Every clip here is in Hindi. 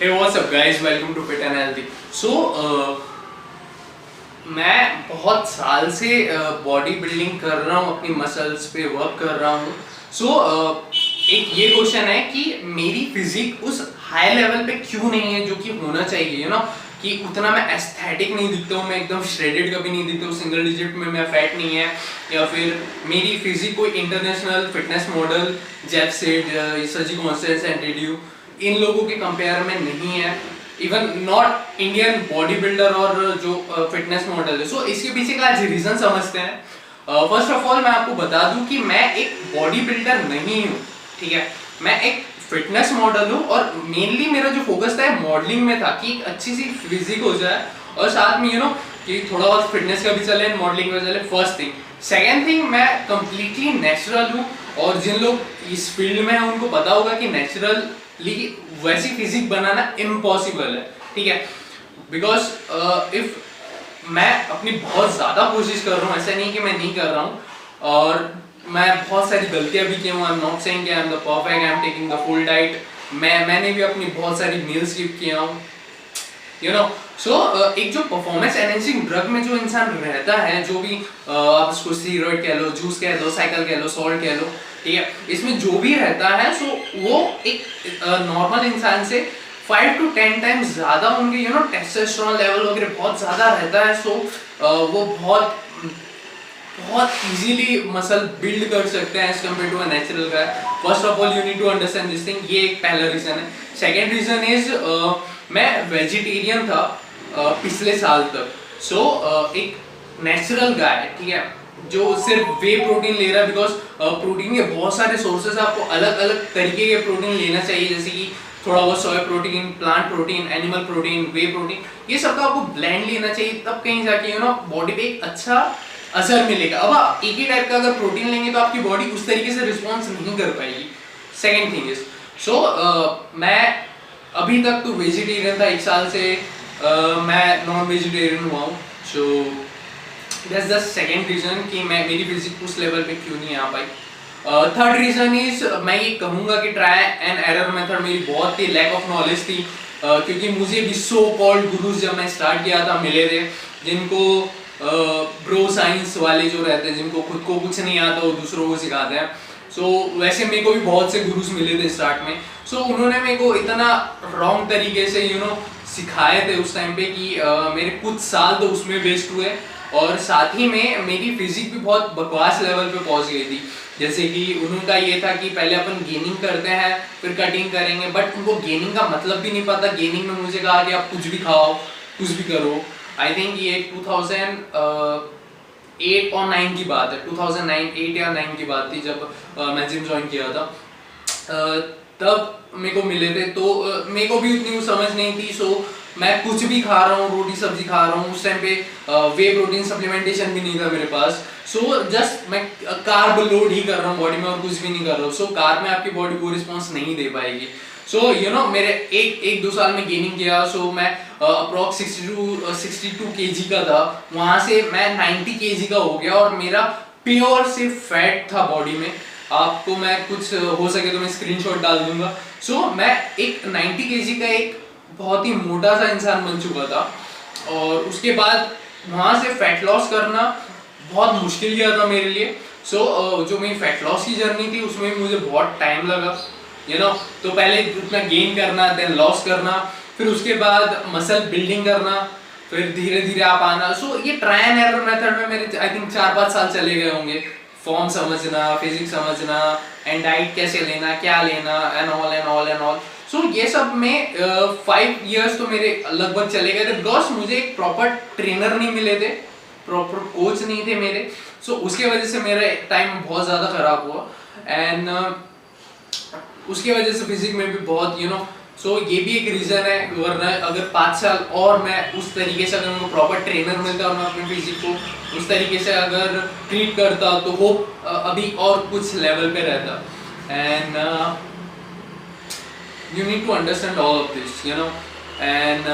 Hey, what's up guys? Welcome to Fit and Healthy. मैं बहुत साल से बॉडी बिल्डिंग कर रहा हूँ, अपनी मसल्स पे वर्क कर रहा हूँ. एक ये क्वेश्चन है कि मेरी फिजिक उस हाई लेवल पे क्यों नहीं है जो कि होना चाहिए, यू नो, कि उतना मैं एस्थेटिक नहीं दिखता हूँ, मैं एकदम श्रेडेड कभी नहीं दिखता हूँ, सिंगल डिजिट में मैं फैट नहीं है, या फिर मेरी फिजिक कोई इंटरनेशनल फिटनेस मॉडल जैसे सजी कॉन्स्टेंस एंड इन लोगों के कंपेयर में नहीं है, even not Indian body builder और जो फिटनेस मॉडल है. सो इसके पीछे का आज रीजन समझते हैं. फर्स्ट ऑफ ऑल मैं आपको बता दूं कि मैं एक बॉडी बिल्डर नहीं हूँ, ठीक है. मैं एक फिटनेस मॉडल हूँ और मेनली मेरा जो फोकस था मॉडलिंग में था कि एक अच्छी सी फिजिक हो जाए और साथ में यू नो कि थोड़ा बहुत फिटनेस का भी चले, मॉडलिंग का चले. First thing. सेकेंड थिंग, मैं कंप्लीटली नेचुरल हूँ और जिन लोग इस फील्ड में हैं उनको पता होगा कि नेचुरली वैसी फिजिक बनाना इम्पॉसिबल है, ठीक है. बिकॉज इफ मैं अपनी बहुत ज़्यादा कोशिश कर रहा हूँ, ऐसा नहीं कि मैं नहीं कर रहा हूँ, और मैं बहुत सारी गलतियाँ भी की हूँ. आई एम नॉट सेइंग कि I am the perfect, I am taking the full diet. मैंने भी अपनी बहुत सारी मील स्किप किया हूँ, यू नो. एक जो परफॉर्मेंस एनहेंसिंग ड्रग में जो इंसान रहता है, जो भी आप उसको स्टीरॉइड कह लो, जूस कह लो, साइकिल कह लो, सॉल्ट कह लो, ठीक है, इसमें जो भी रहता है वो एक नॉर्मल इंसान से 5 to 10 टाइम्स ज़्यादा उनके यू नो टेस्टोस्टेरोन लेवल वगैरह बहुत ज़्यादा रहता है. वो बहुत इजीली मसल बिल्ड कर सकते हैं as compare to a natural guy. First of all you need to understand this thing. ये एक पहला रीजन है. सेकेंड रीजन इज मैं वेजिटेरियन था पिछले साल तक. एक नेचुरल गाय, ठीक है, जो सिर्फ वे प्रोटीन ले रहा है, बिकॉज प्रोटीन के बहुत सारे सोर्सेज, आपको अलग अलग तरीके के प्रोटीन लेना चाहिए, जैसे कि थोड़ा बहुत soya protein, plant protein, animal protein, whey protein, ये सब का आपको ब्लेंड लेना चाहिए, तब कहीं जाके यू नो बॉडी पे एक अच्छा असर मिलेगा. अब आप एक ही टाइप का अगर प्रोटीन लेंगे तो आपकी बॉडी उस तरीके से रिस्पॉन्स नहीं कर पाएगी. सेकेंड थिंग इज मैं अभी तक तो वेजिटेरियन था, एक साल से मैं नॉन वेजिटेरियन हुआ हूँ. So that's the second reason कि मेरी फिजिक उस लेवल पे क्यों नहीं आ पाई. थर्ड रीजन इज मैं ये कहूँगा कि ट्राई एंड एरर मेथड मेरी बहुत ही लैक ऑफ नॉलेज थी, क्योंकि मुझे भी सो कॉल्ड गुरुज जब मैं स्टार्ट किया था मिले थे, जिनको ब्रो साइंस वाले जो रहते हैं, जिनको खुद को कुछ नहीं आता वो दूसरों को सिखाते हैं. वैसे मेरे को भी बहुत से गुरुज मिले थे स्टार्ट में. उन्होंने मेरे को इतना रॉन्ग तरीके से यू नो सिखाए थे उस टाइम पे कि मेरे कुछ साल तो उसमें वेस्ट हुए, और साथ ही में मेरी फिजिक भी बहुत बकवास लेवल पे पहुंच गई थी. जैसे कि उनका ये था कि पहले अपन गेनिंग करते हैं फिर कटिंग करेंगे, बट उनको गेनिंग का मतलब भी नहीं पता. गेनिंग में मुझे कहा कि आप कुछ भी खाओ, कुछ भी करो. आई थिंक ये 2008 और 9 की बात है, 2009 8 या 9 की बात थी जब मैं जिम ज्वाइन किया था. तब मेरे को मिले थे, तो मेरे को भी उतनी समझ नहीं थी. मैं कुछ भी खा रहा हूँ, रोटी सब्जी खा रहा हूँ. उस टाइम पे वे प्रोटीन सप्लीमेंटेशन भी नहीं था मेरे पास. जस्ट मैं कार्ब लोड ही कर रहा हूँ बॉडी में और कुछ भी नहीं कर रहा हूँ. कार्ब में आपकी बॉडी को रिस्पॉन्स नहीं दे पाएगी. यू नो मेरे एक दो साल में गेनिंग किया. मैं अप्रॉक्स 62 kg का था, वहाँ से मैं 90 kg का हो गया, और मेरा प्योर सिर्फ फैट था बॉडी में. आपको मैं कुछ हो सके तो मैं स्क्रीनशॉट डाल दूंगा. मैं एक 90 kg का एक बहुत ही मोटा सा इंसान बन चुका था, और उसके बाद वहाँ से फैट लॉस करना बहुत मुश्किल किया था मेरे लिए. जो मेरी फैट लॉस की जर्नी थी उसमें मुझे बहुत टाइम लगा, यू नो. तो पहले उतना गेन करना, देन लॉस करना, फिर उसके बाद मसल बिल्डिंग करना, फिर धीरे धीरे आप आना. ये ट्राई एंड एरर मेथड में मेरे आई थिंक 4-5 साल चले गए होंगे. फॉर्म समझना, फिजिक्स समझना, एंड डाइट कैसे लेना, क्या लेना, एंड ऑल. ये सब में 5 years तो मेरे लगभग चले गए थे, बिकॉज मुझे एक प्रॉपर ट्रेनर नहीं मिले थे, प्रॉपर कोच नहीं थे मेरे. उसके वजह से मेरा टाइम बहुत ज़्यादा खराब हुआ, एंड उसके वजह से फिजिक में भी बहुत यू नो. ये भी एक रीज़न है. वरना अगर 5 साल और मैं उस तरीके से अगर मेरे को प्रॉपर ट्रेनर मिलता और मैं अपनी फिजिक को उस तरीके से अगर ट्रीट करता तो वो अभी और कुछ लेवल पे रहता. And you need to understand all of this, you know, and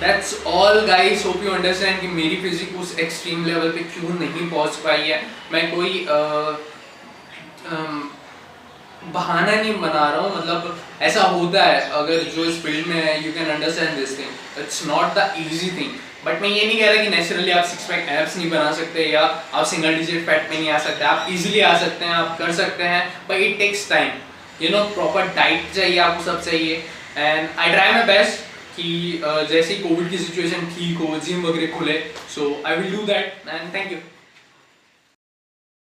that's all guys. hope you understand कि मेरी फिजिक उस एक्सट्रीम लेवल पे क्यों नहीं पहुंच पाई है. मैं कोई बहाना नहीं बना रहा हूँ, मतलब ऐसा होता है अगर जो इस फील्ड में है, you can understand this thing, it's not the easy thing. But मैं ये नहीं कह रहा कि नेचुरली आप सिक्स पैक एब्स नहीं बना सकते या आप सिंगल डिजिट फैट में नहीं आ सकते, आप इजीली आ सकते हैं, आप कर सकते हैं, but it takes time, you know, proper diet चाहिए आपको, सब चाहिए। And I try my best कि जैसे कोविड की सिचुएशन ठीक हो, जिम वगैरह खुले, so I will do that and thank you.